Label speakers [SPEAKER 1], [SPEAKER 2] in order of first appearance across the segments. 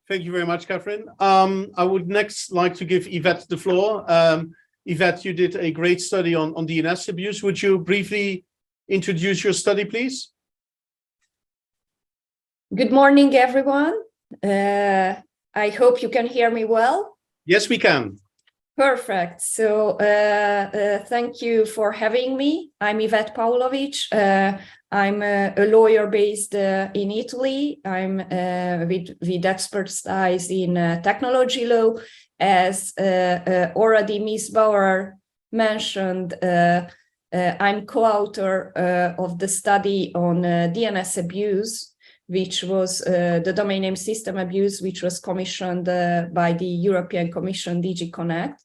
[SPEAKER 1] Thank you very much, Cathrin. I would next like to give Ivett the floor. Ivett, you did a great study on DNS abuse. Would you briefly introduce your study, please?
[SPEAKER 2] Good morning, everyone. I hope you can hear me well.
[SPEAKER 1] Yes, we can.
[SPEAKER 2] Perfect. So thank you for having me. I'm Ivett Paulovics. I'm a lawyer based in Italy. I'm with expertise in technology law. As already Ms. Bauer mentioned, I'm co-author of the study on DNS abuse, which was the domain name system abuse, which was commissioned by the European Commission DG Connect.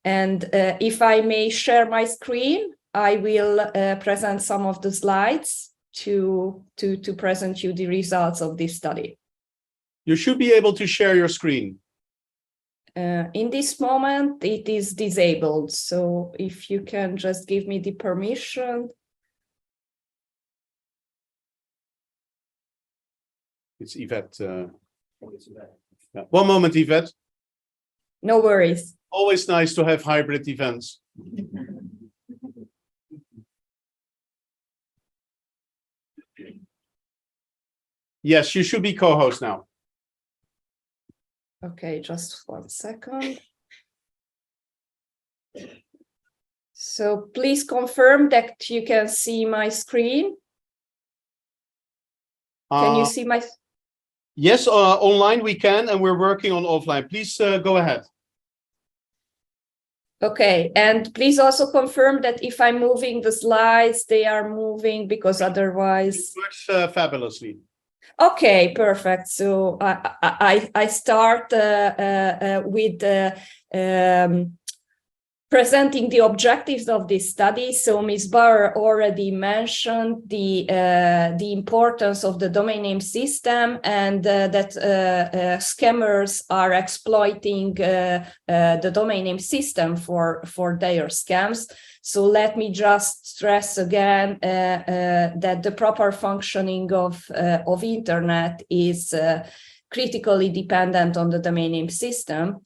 [SPEAKER 2] And if I may share my screen, I will present some of the slides to present you the results of this study.
[SPEAKER 1] You should be able to share your screen.
[SPEAKER 2] In this moment, it is disabled. So if you can just give me the permission.
[SPEAKER 1] It's Ivett. Yeah. One moment, Ivett.
[SPEAKER 2] No worries.
[SPEAKER 1] Always nice to have hybrid events. Yes, you should be co-host now.
[SPEAKER 2] Okay, just 1 second. So please confirm that you can see my screen. Can you see my?
[SPEAKER 1] Yes, online we can, and we're working on offline. Please go ahead.
[SPEAKER 2] Okay, and please also confirm that if I'm moving the slides, they are moving, because otherwise.
[SPEAKER 1] It works fabulously.
[SPEAKER 2] Okay, perfect. So I start with presenting the objectives of this study. So Ms. Bauer already mentioned the importance of the domain name system, and that scammers are exploiting the domain name system for their scams. So let me just stress again that the proper functioning of internet is critically dependent on the domain name system.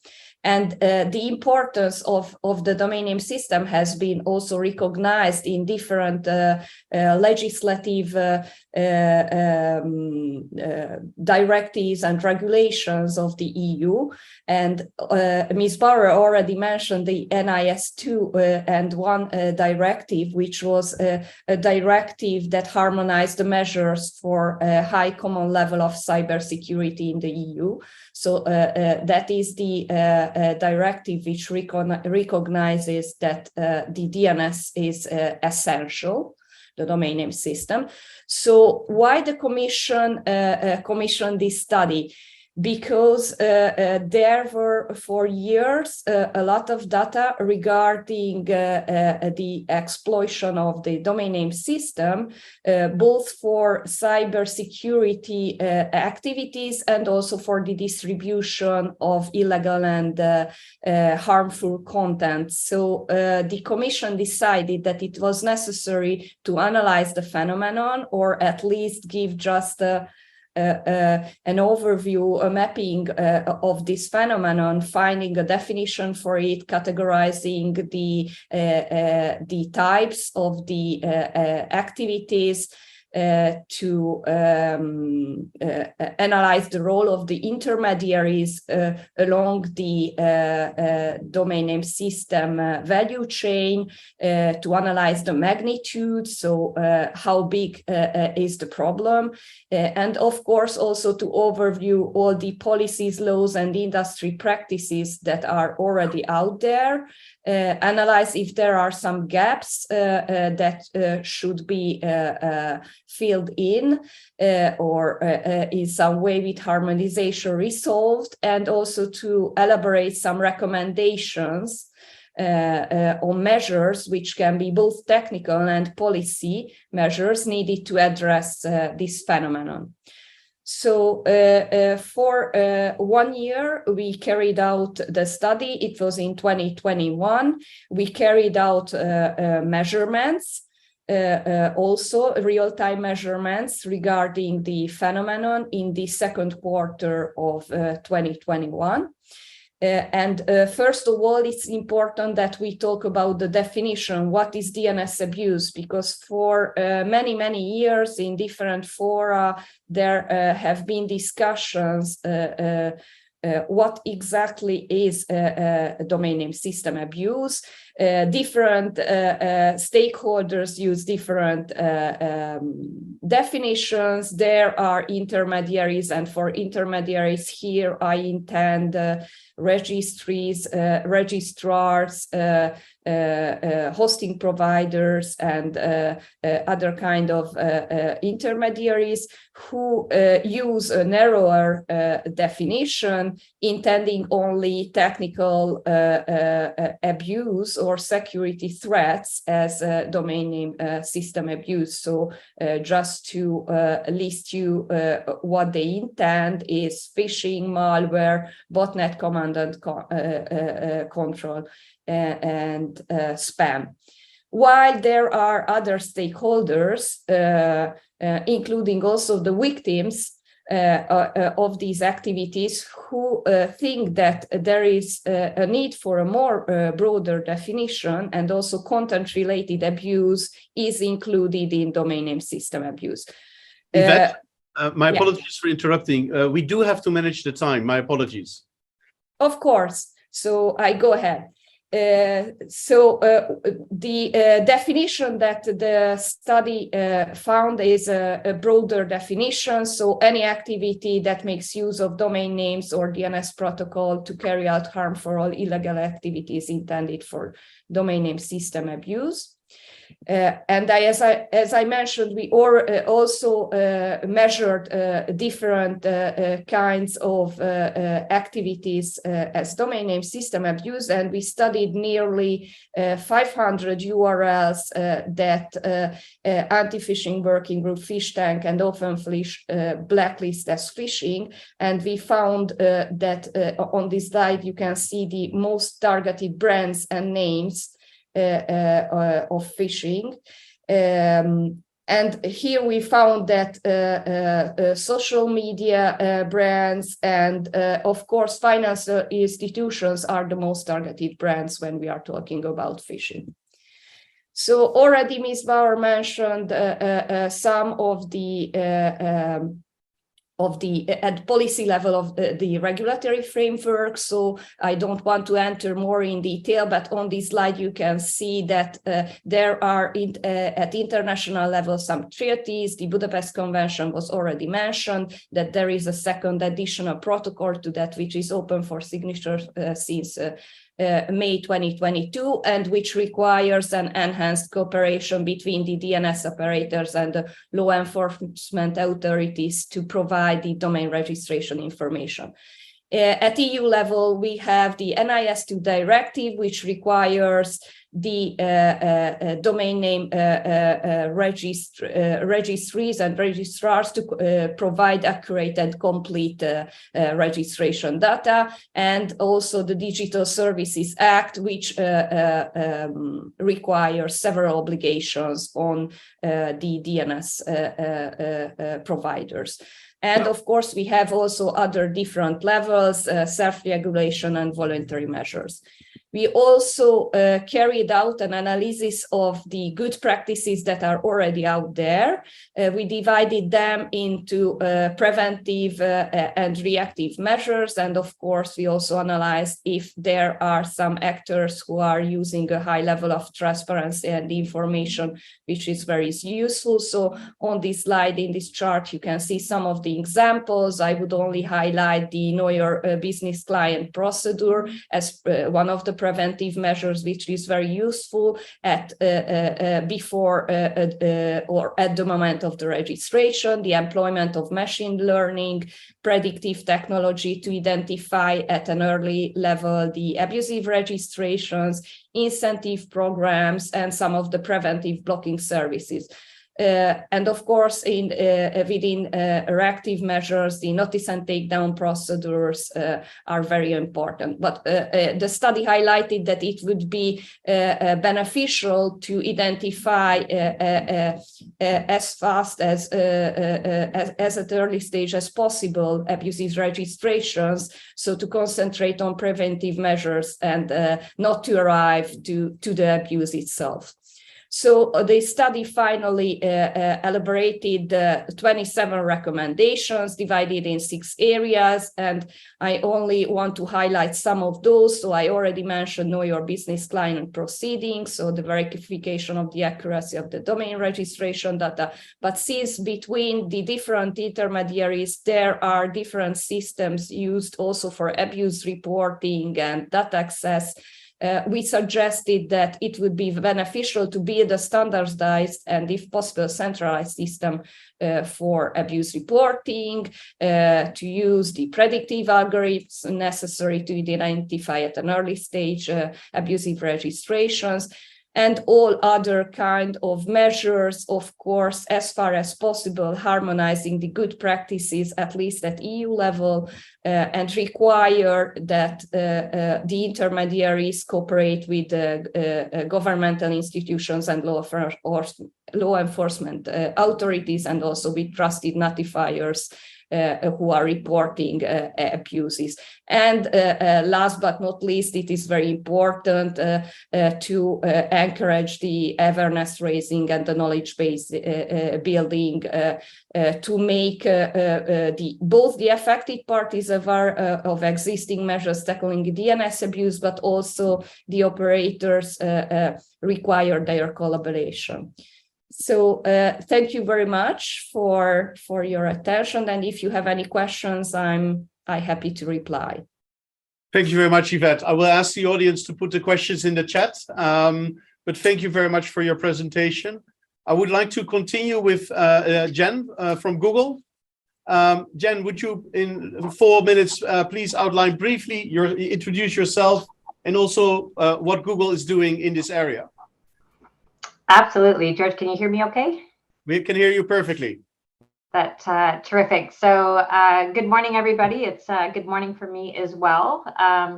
[SPEAKER 2] And the importance of the domain name system has been also recognized in different legislative directives and regulations of the EU. And Ms. Bauer already mentioned the NIS2 and one directive, which was a directive that harmonized the measures for a high common level of cybersecurity in the EU. So that is the directive which recognizes that the DNS is essential, the domain name system. So why the Commission commissioned this study? Because there were for years a lot of data regarding the exploitation of the domain name system, both for cybersecurity activities and also for the distribution of illegal and harmful content. So the Commission decided that it was necessary to analyze the phenomenon, or at least give just an overview, a mapping of this phenomenon, finding a definition for it, categorizing the types of the activities, to analyze the role of the intermediaries along the domain name system value chain, to analyze the magnitude, so how big is the problem, and of course also to overview all the policies, laws, and industry practices that are already out there, analyze if there are some gaps that should be filled in or in some way with harmonization resolved, and also to elaborate some recommendations on measures which can be both technical and policy measures needed to address this phenomenon. So for 1 year, we carried out the study. It was in 2021. We carried out measurements also real-time measurements regarding the phenomenon in the second quarter of 2021. First of all, it's important that we talk about the definition, what is DNS abuse, because for many, many years in different fora, there have been discussions what exactly is domain name system abuse. Different stakeholders use different definitions. There are intermediaries, and for intermediaries here I intend registries, registrars, hosting providers, and other kind of intermediaries who use a narrower definition, intending only technical abuse or security threats as domain name system abuse. So just to list you what they intend is phishing, malware, botnet command and control, and spam. While there are other stakeholders, including also the victims of these activities, who think that there is a need for a more broader definition, and also content-related abuse is included in domain name system abuse.
[SPEAKER 1] Ivett, my apologies for interrupting. We do have to manage the time. My apologies.
[SPEAKER 2] Of course. So I go ahead. The definition that the study found is a broader definition. So any activity that makes use of domain names or DNS protocol to carry out harmful or illegal activities intended for domain name system abuse. And as I mentioned, we also measured different kinds of activities as domain name system abuse, and we studied nearly 500 URLs that anti-phishing working group Fish Tank and OpenFish blacklist as phishing. And we found that on this slide you can see the most targeted brands and names of phishing. And here we found that social media brands and of course financial institutions are the most targeted brands when we are talking about phishing. So already Ms. Bauer mentioned some of the at policy level of the regulatory framework. So I don't want to enter more in detail, but on this slide you can see that there are at international level some treaties. The Budapest Convention was already mentioned, that there is a second additional protocol to that which is open for signature since May 2022, and which requires an enhanced cooperation between the DNS operators and the law enforcement authorities to provide the domain registration information. At EU level, we have the NIS2 directive, which requires the domain name registries and registrars to provide accurate and complete registration data, and also the Digital Services Act, which requires several obligations on the DNS providers. And of course, we have also other different levels, self-regulation and voluntary measures. We also carried out an analysis of the good practices that are already out there. We divided them into preventive and reactive measures. And of course, we also analyzed if there are some actors who are using a high level of transparency and information, which is very useful. So on this slide, in this chart, you can see some of the examples. I would only highlight the Know Your Business Client procedure as one of the preventive measures, which is very useful at before or at the moment of the registration, the employment of machine learning, predictive technology to identify at an early level the abusive registrations, incentive programs, and some of the preventive blocking services. And of course, within reactive measures, the notice and takedown procedures are very important. But the study highlighted that it would be beneficial to identify as fast as at early stage as possible abusive registrations, so to concentrate on preventive measures and not to arrive to the abuse itself. So the study finally elaborated 27 recommendations divided in 6 areas, and I only want to highlight some of those. So I already mentioned know your business client proceedings, so the verification of the accuracy of the domain registration data. But since between the different intermediaries, there are different systems used also for abuse reporting and data access, we suggested that it would be beneficial to build a standardized and, if possible, centralized system for abuse reporting, to use the predictive algorithms necessary to identify at an early stage abusive registrations, and all other kind of measures, of course, as far as possible, harmonizing the good practices, at least at EU level, and require that the intermediaries cooperate with governmental institutions and law enforcement authorities, and also with trusted notifiers who are reporting abuses. And last but not least, it is very important to encourage the awareness raising and the knowledge base building to make both the affected parties aware of existing measures tackling DNS abuse, but also the operators require their collaboration. So thank you very much for your attention. And if you have any questions, I'm happy to reply.
[SPEAKER 1] Thank you very much, Ivett. I will ask the audience to put the questions in the chat, but thank you very much for your presentation. I would like to continue with Jenn from Google. Jenn, would you, in 4 minutes, please outline briefly, introduce yourself, and also what Google is doing in this area?
[SPEAKER 3] Absolutely. George, can you hear me okay?
[SPEAKER 1] We can hear you perfectly.
[SPEAKER 3] That's terrific. So good morning, everybody. It's good morning for me as well.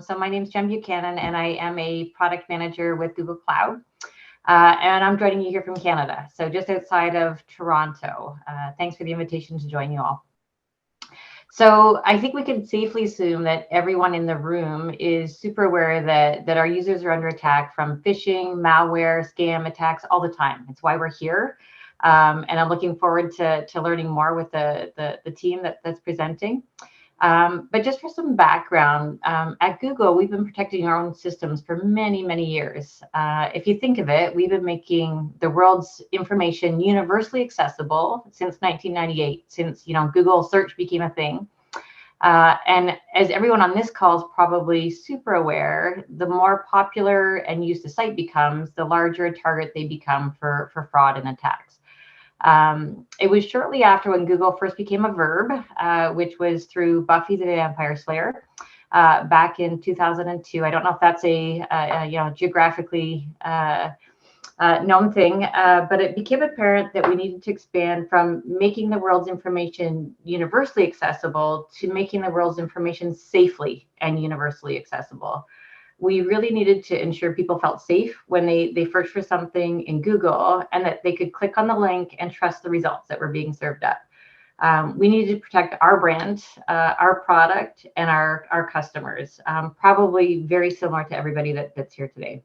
[SPEAKER 3] So my name is Jenn Buchanan, and I am a product manager with Google Cloud. And I'm joining you here from Canada, so just outside of Toronto. Thanks for the invitation to join you all. So I think we can safely assume that everyone in the room is super aware that our users are under attack from phishing, malware, scam attacks all the time. It's why we're here. And I'm looking forward to learning more with the team that's presenting. But just for some background, at Google, we've been protecting our own systems for many, many years. If you think of it, we've been making the world's information universally accessible since 1998, since Google search became a thing. And as everyone on this call is probably super aware, the more popular and used a site becomes, the larger a target they become for fraud and attacks. It was shortly after when Google first became a verb, which was through Buffy the Vampire Slayer back in 2002. I don't know if that's a geographically known thing, but it became apparent that we needed to expand from making the world's information universally accessible to making the world's information safely and universally accessible. We really needed to ensure people felt safe when they searched for something in Google, and that they could click on the link and trust the results that were being served up. We needed to protect our brand, our product, and our customers, probably very similar to everybody that's here today.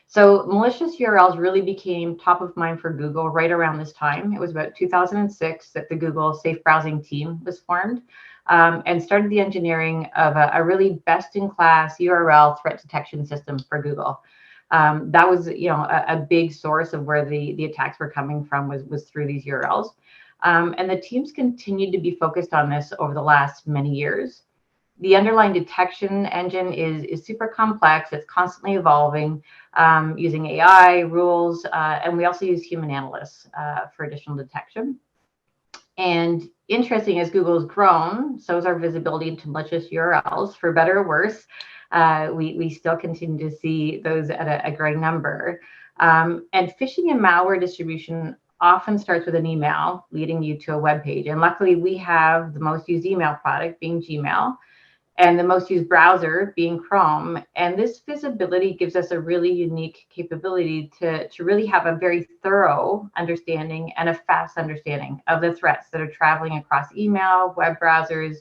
[SPEAKER 3] So malicious URLs really became top of mind for Google right around this time. It was about 2006 that the Google Safe Browsing team was formed. And started the engineering of a really best-in-class URL threat detection system for Google. That was, a big source of where the attacks were coming from was through these URLs. And the teams continued to be focused on this over the last many years. The underlying detection engine is super complex. It's constantly evolving, using AI, rules, and we also use human analysts for additional detection. And interesting, as Google's grown, so is our visibility into malicious URLs. For better or worse, we still continue to see those at a growing number. And phishing and malware distribution often starts with an email leading you to a web page. And luckily, we have the most used email product being Gmail and the most used browser being Chrome. And this visibility gives us a really unique capability to really have a very thorough understanding and a fast understanding of the threats that are traveling across email, web browsers.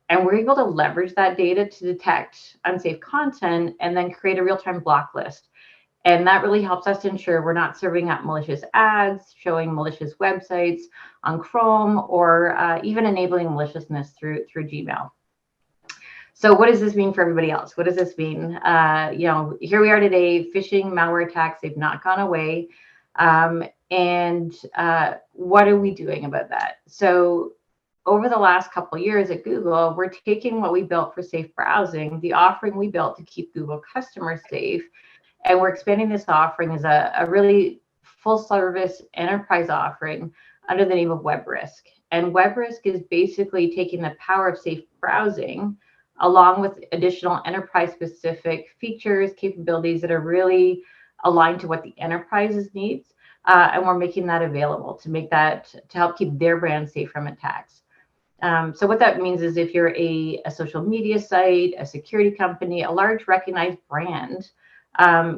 [SPEAKER 3] And we're able to leverage that data to detect unsafe content and then create a real-time block list. And that really helps us to ensure we're not serving up malicious ads, showing malicious websites on Chrome, or even enabling maliciousness through Gmail. So what does this mean for everybody else? What does this mean? Here we are today, phishing, malware attacks, they've not gone away. And what are we doing about that? So over the last couple of years at Google, we're taking what we built for safe browsing, the offering we built to keep Google customers safe, and we're expanding this offering as a really full service enterprise offering under the name of Web Risk. And Web Risk is basically taking the power of safe browsing along with additional enterprise specific features, capabilities that are really aligned to what the enterprises needs. And we're making that available to help keep their brand safe from attacks. So what that means is if you're a social media site, a security company, a large recognized brand,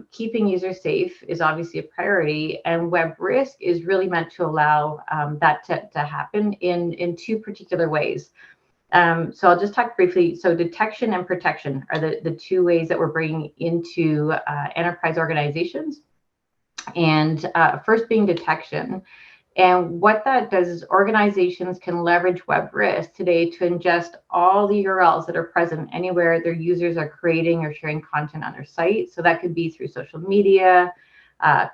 [SPEAKER 3] keeping users safe is obviously a priority, and Web Risk is really meant to allow that to happen in two particular ways. So I'll just talk briefly. So detection and protection are the two ways that we're bringing into enterprise organizations. And first being detection. And what that does is organizations can leverage Web Risk today to ingest all the URLs that are present anywhere their users are creating or sharing content on their site. So that could be through social media,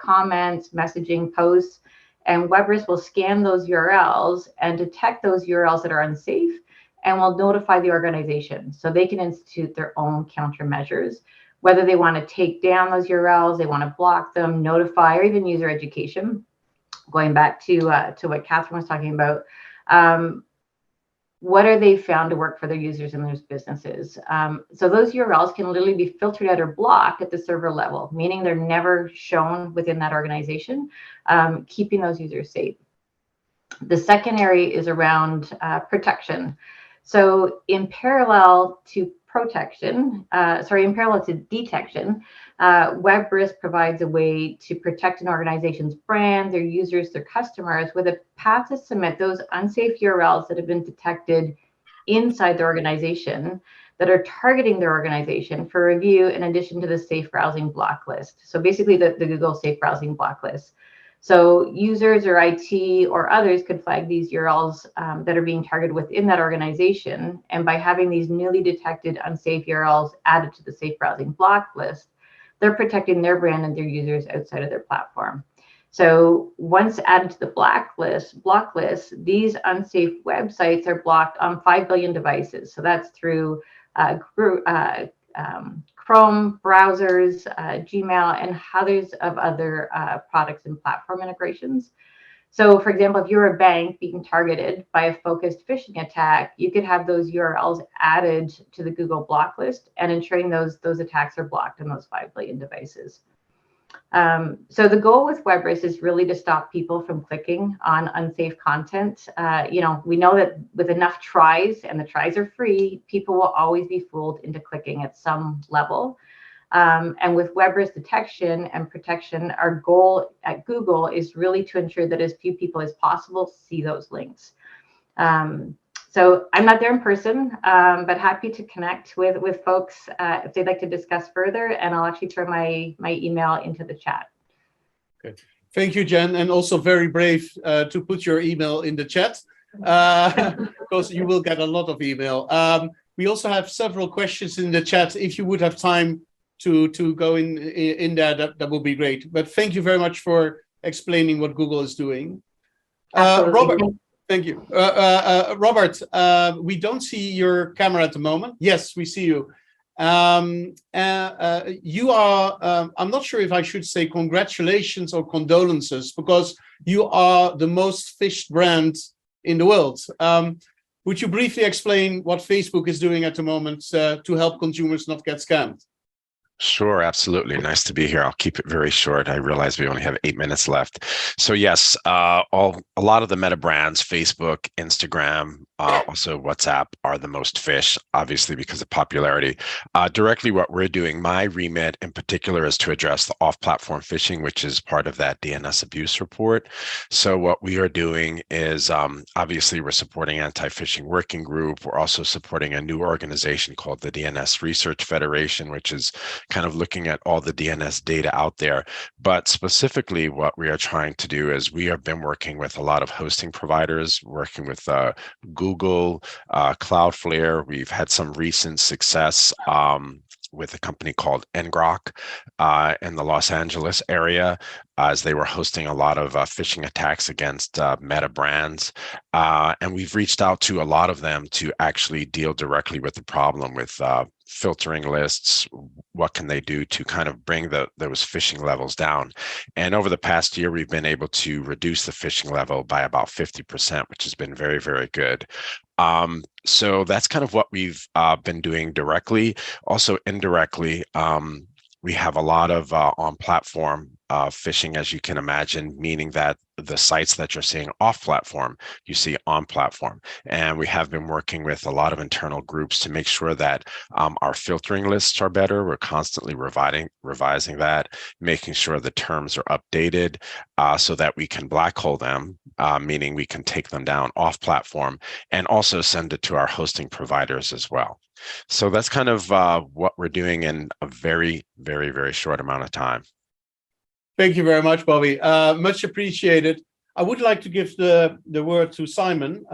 [SPEAKER 3] comments, messaging, posts. And Web Risk will scan those URLs and detect those URLs that are unsafe and will notify the organization. So they can institute their own countermeasures, whether they want to take down those URLs, they want to block them, notify, or even user education. Going back to what Cathrin was talking about, what are they found to work for their users and their businesses? So those URLs can literally be filtered out or blocked at the server level, meaning they're never shown within that organization, keeping those users safe. The second area is around protection. So in parallel to detection, Web Risk provides a way to protect an organization's brand, their users, their customers, with a path to submit those unsafe URLs that have been detected inside the organization that are targeting their organization for review, in addition to the safe browsing block list. So basically the Google safe browsing block list. So users or IT or others could flag these URLs that are being targeted within that organization. And by having these newly detected unsafe URLs added to the safe browsing block list, they're protecting their brand and their users outside of their platform. So once added to the block list, these unsafe websites are blocked on 5 billion devices. So that's through Chrome browsers, Gmail, and hundreds of other products and platform integrations. So for example, if you're a bank being targeted by a focused phishing attack, you could have those URLs added to the Google block list and ensuring those attacks are blocked on those 5 billion devices. So the goal with Web Risk is really to stop people from clicking on unsafe content. We know that with enough tries, and the tries are free, people will always be fooled into clicking at some level. And with Web Risk detection and protection, our goal at Google is really to ensure that as few people as possible see those links. So I'm not there in person, but happy to connect with folks if they'd like to discuss further, and I'll actually throw my email into the chat.
[SPEAKER 1] Okay. Thank you, Jenn, and also very brave to put your email in the chat, because you will get a lot of email. We also have several questions in the chat. If you would have time to go in there, that would be great. But thank you very much for explaining what Google is doing. Robert. Thank you. Robert, we don't see your camera at the moment. Yes, we see you. You are, I'm not sure if I should say congratulations or condolences, because you are the most phished brand in the world. Would you briefly explain what Facebook is doing at the moment to help consumers not get scammed?
[SPEAKER 4] Sure, absolutely. Nice to be here. I'll keep it very short. I realize we only have 8 minutes left. So yes, a lot of the meta brands, Facebook, Instagram, also WhatsApp, are the most phished, obviously because of popularity. Directly what we're doing, my remit in particular, is to address the off-platform phishing, which is part of that DNS abuse report. So what we are doing is obviously we're supporting anti-phishing working group. We're also supporting a new organization called the DNS Research Federation, which is kind of looking at all the DNS data out there. But specifically what we are trying to do is we have been working with a lot of hosting providers, working with Google, Cloudflare. We've had some recent success with a company called Ngrok in the Los Angeles area, as they were hosting a lot of phishing attacks against meta brands. And we've reached out to a lot of them to actually deal directly with the problem with filtering lists. What can they do to kind of bring those phishing levels down? And over the past year, we've been able to reduce the phishing level by about 50%, which has been very, very good. So that's kind of what we've been doing directly. Also indirectly, we have a lot of on-platform phishing, as you can imagine, meaning that the sites that you're seeing off-platform, you see on-platform. And we have been working with a lot of internal groups to make sure that our filtering lists are better. We're constantly revising that, making sure the terms are updated so that we can black hole them, meaning we can take them down off-platform and also send it to our hosting providers as well. So that's kind of what we're doing in a very, very, very short amount of time.
[SPEAKER 1] Thank you very much, Bobby. Much appreciated. I would like to give the word to Simon.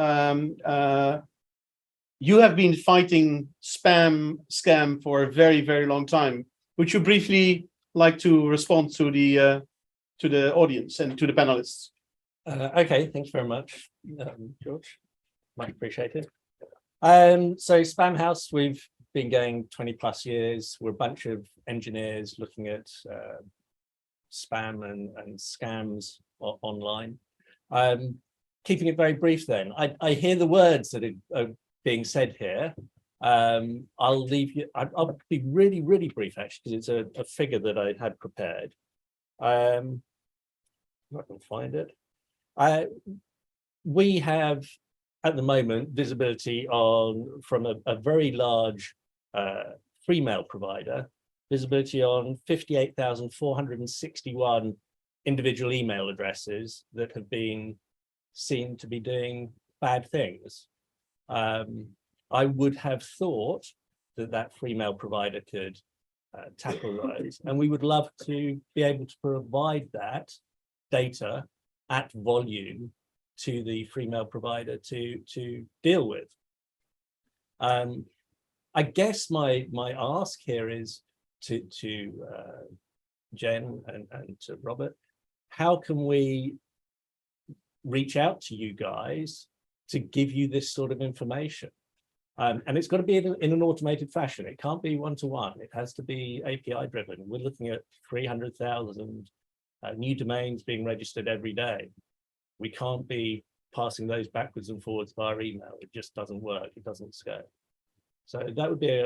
[SPEAKER 1] You have been fighting scam for a very, very long time. Would you briefly like to respond to the audience and to the panelists?
[SPEAKER 5] Okay, thanks very much, George. Much appreciated. So SpamHaus, we've been going 20 plus years. We're a bunch of engineers looking at spam and scams online. Keeping it very brief then, I hear the words that are being said here. I'll be really, really brief actually, because it's a figure that I had prepared. I'm not going to find it. We have at the moment visibility from a very large free mail provider, visibility on 58,461 individual email addresses that have been seen to be doing bad things. I would have thought that free mail provider could tackle those, and we would love to be able to provide that data at volume to the free mail provider to deal with. I guess my ask here is to Jenn and to Robert, how can we reach out to you guys to give you this sort of information? And it's got to be in an automated fashion. It can't be one-to-one. It has to be API driven. We're looking at 300,000 new domains being registered every day. We can't be passing those backwards and forwards via email. It just doesn't work. It doesn't scale. So that would be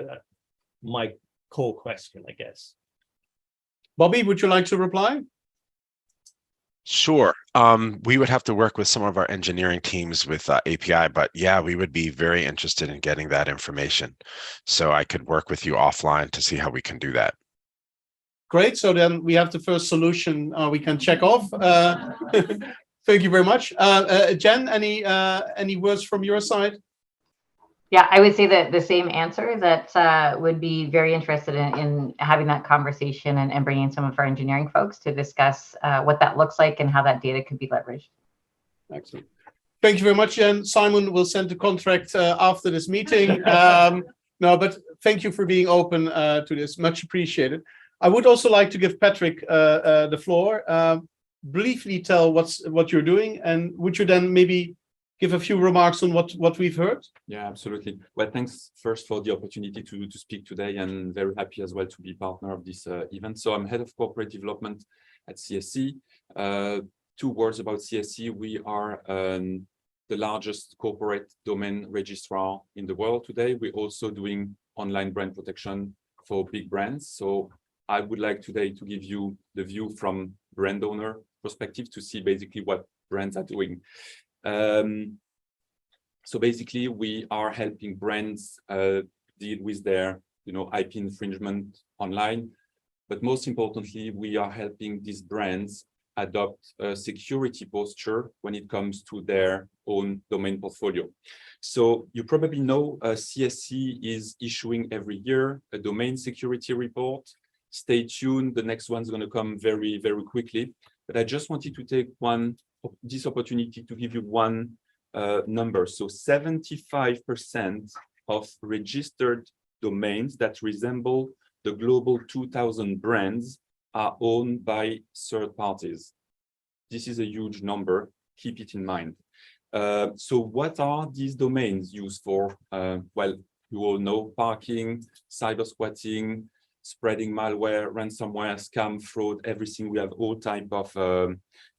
[SPEAKER 5] my core question, I guess.
[SPEAKER 1] Bobby, would you like to reply?
[SPEAKER 4] Sure. We would have to work with some of our engineering teams with API, but yeah, we would be very interested in getting that information. So I could work with you offline to see how we can do that.
[SPEAKER 1] Great. So then we have the first solution we can check off. Thank you very much. Jenn, any words from your side?
[SPEAKER 3] Yeah, I would say that the same answer, that would be very interested in having that conversation and bringing some of our engineering folks to discuss what that looks like and how that data could be leveraged.
[SPEAKER 1] Excellent. Thank you very much, Jenn. Simon will send the contract after this meeting. No, but thank you for being open to this. Much appreciated. I would also like to give Patrick the floor. Briefly tell what you're doing, and would you then maybe give a few remarks on what we've heard?
[SPEAKER 6] Yeah, absolutely. Well, thanks first for the opportunity to speak today, and very happy as well to be partner of this event. So I'm head of corporate development at CSC. 2 words about CSC. We are the largest corporate domain registrar in the world today. We're also doing online brand protection for big brands. So I would like today to give you the view from brand owner perspective to see basically what brands are doing. So basically, we are helping brands deal with their, IP infringement online. But most importantly, we are helping these brands adopt a security posture when it comes to their own domain portfolio. So you probably know CSC is issuing every year a domain security report. Stay tuned, the next one's going to come very, very quickly. But I just wanted to take this opportunity to give you one number. So 75% of registered domains that resemble the global 2000 brands are owned by third parties. This is a huge number, keep it in mind. So what are these domains used for? Well, you all know parking, cyber squatting, spreading malware, ransomware, scam, fraud, everything. We have all type of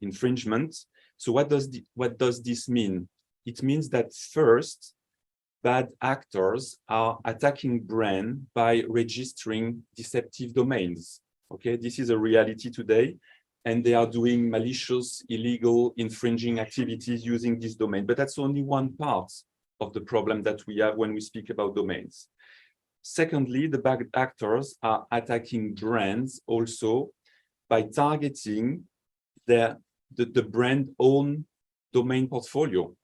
[SPEAKER 6] infringement. So what does this mean? It means that first, bad actors are attacking brand by registering deceptive domains. Okay, this is a reality today, and they are doing malicious, illegal, infringing activities using this domain. But that's only one part of the problem that we have when we speak about domains. Secondly, the bad actors are attacking brands also by targeting the brand own domain portfolio.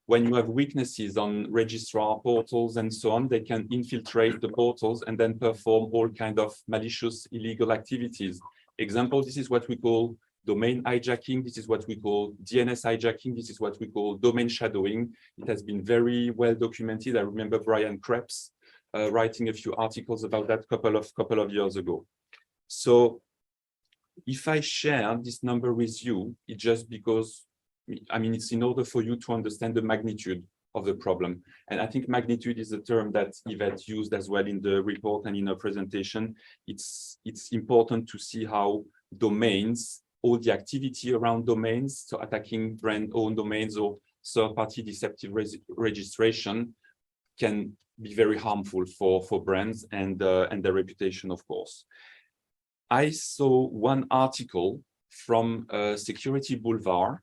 [SPEAKER 6] When you have weaknesses on registrar portals and so on, they can infiltrate the portals and then perform all kind of malicious illegal activities. Example, this is what we call domain hijacking. This is what we call DNS hijacking. This is what we call domain shadowing. It has been very well documented. I remember Brian Krebs writing a few articles about that couple of years ago. So if I share this number with you, it's just because it's in order for you to understand the magnitude of the problem. And I think magnitude is a term that Ivett used as well in the report and in her presentation. It's important to see how domains, all the activity around domains, so attacking brand-owned domains or third-party deceptive registration can be very harmful for brands and their reputation, of course. I saw one article from Security Boulevard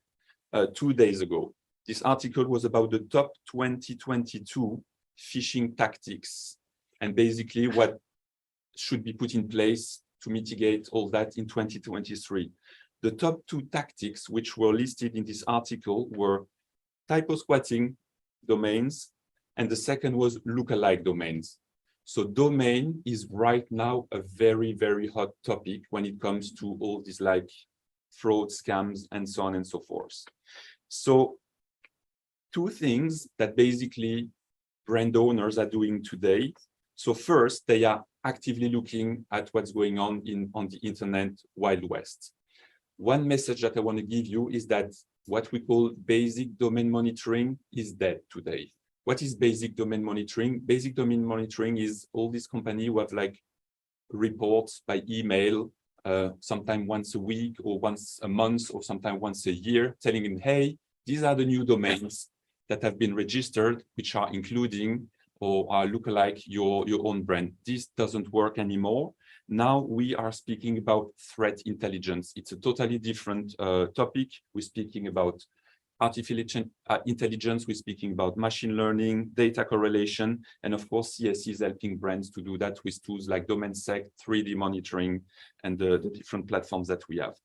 [SPEAKER 6] 2 days ago. This article was about the top 2022 phishing tactics and basically what should be put in place to mitigate all that in 2023. The top 2 tactics which were listed in this article were typo squatting domains, and the second was lookalike domains. So domain is right now a very, very hot topic when it comes to all these like fraud, scams, and so on and so forth. So 2 things that basically brand owners are doing today. So first, they are actively looking at what's going on the internet Wild West. One message that I want to give you is that what we call basic domain monitoring is dead today. What is basic domain monitoring? Basic domain monitoring is all these companies who have like reports by email, sometime once a week or once a month or sometime once a year, telling them, hey, these are the new domains that have been registered, which are including or are lookalike your own brand. This doesn't work anymore. Now we are speaking about threat intelligence. It's a totally different topic. We're speaking about artificial intelligence, we're speaking about machine learning, data correlation, and of course, CSC is helping brands to do that with tools like DomainSec, 3D monitoring, and the different platforms that we have.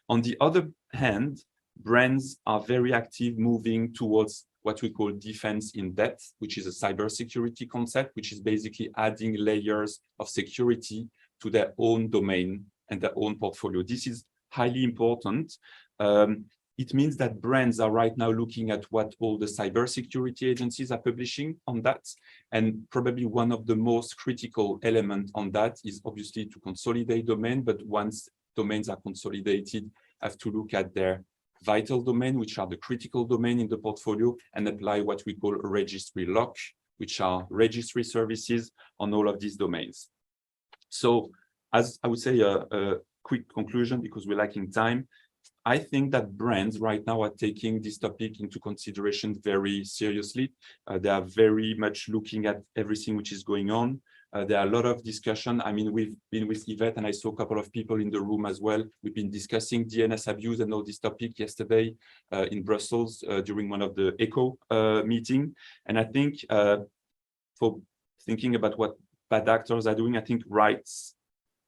[SPEAKER 6] On the other hand, brands are very active moving towards what we call defense in depth, which is a cybersecurity concept, which is basically adding layers of security to their own domain and their own portfolio. This is highly important. It means that brands are right now looking at what all the cybersecurity agencies are publishing on that. And probably one of the most critical elements on that is obviously to consolidate domain, but once domains are consolidated, have to look at their vital domain, which are the critical domain in the portfolio, and apply what we call a registry lock, which are registry services on all of these domains. So as I would say a quick conclusion, because we're lacking time, I think that brands right now are taking this topic into consideration very seriously. They are very much looking at everything which is going on. There are a lot of discussion. I mean, we've been with Ivett, and I saw a couple of people in the room as well. We've been discussing DNS abuse and all this topic yesterday in Brussels during one of the ECHO meeting. And I think for thinking about what bad actors are doing, I think rights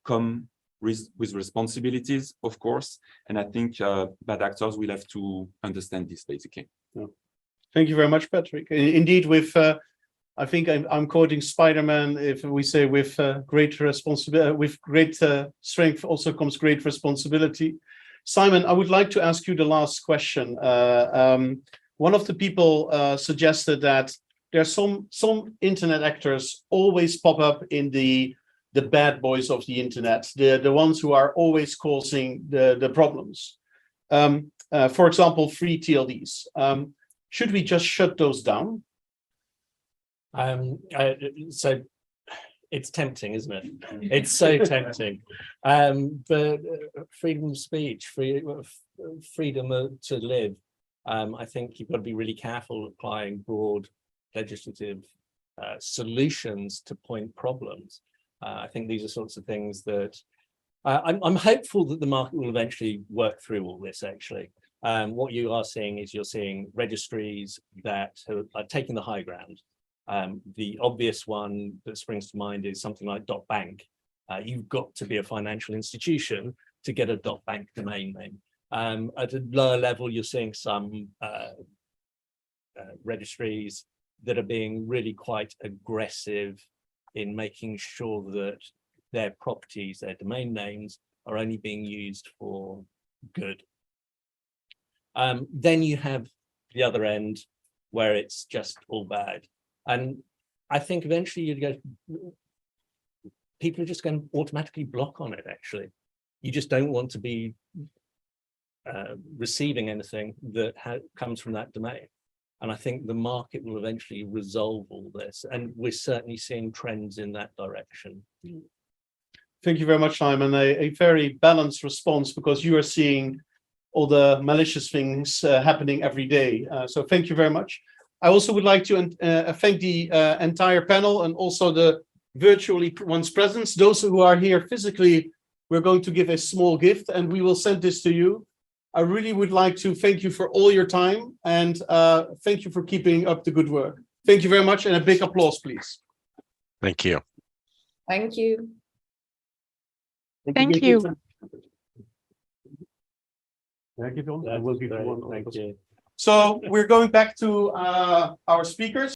[SPEAKER 6] come with responsibilities, of course. And I think bad actors will have to understand this, basically.
[SPEAKER 1] Yeah. Thank you very much, Patrick. Indeed, with I think I'm quoting Spider-Man if we say with great responsibility, with great strength also comes great responsibility. Simon, I would like to ask you the last question. One of the people suggested that there's some internet actors always pop up in the bad boys of the internet, the ones who are always causing the problems. For example, free TLDs. Should we just shut those down?
[SPEAKER 5] So it's tempting, isn't it? It's so tempting. But freedom of speech, freedom to live. I think you've got to be really careful applying broad legislative solutions to point problems. I think these are sorts of things that I'm hopeful that the market will eventually work through all this, actually. What you are seeing is you're seeing registries that are taking the high ground. The obvious one that springs to mind is something like .bank. You've got to be a financial institution to get a .bank domain name. At a lower level, you're seeing some registries that are being really quite aggressive in making sure that their properties, their domain names, are only being used for good. Then you have the other end where it's just all bad. And I think eventually you'd go, people are just going to automatically block on it, actually. You just don't want to be receiving anything that comes from that domain. And I think the market will eventually resolve all this. And we're certainly seeing trends in that direction.
[SPEAKER 1] Thank you very much, Simon. A very balanced response, because you are seeing all the malicious things happening every day. So thank you very much. I also would like to thank the entire panel and also the virtually ones present. Those who are here physically, we're going to give a small gift and we will send this to you. I really would like to thank you for all your time and thank you for keeping up the good work. Thank you very much, and a big applause, please.
[SPEAKER 4] Thank you.
[SPEAKER 2] Thank you.
[SPEAKER 7] Thank you.
[SPEAKER 1] I will give you one.
[SPEAKER 5] Thank you.
[SPEAKER 1] So we're going back to our speakers.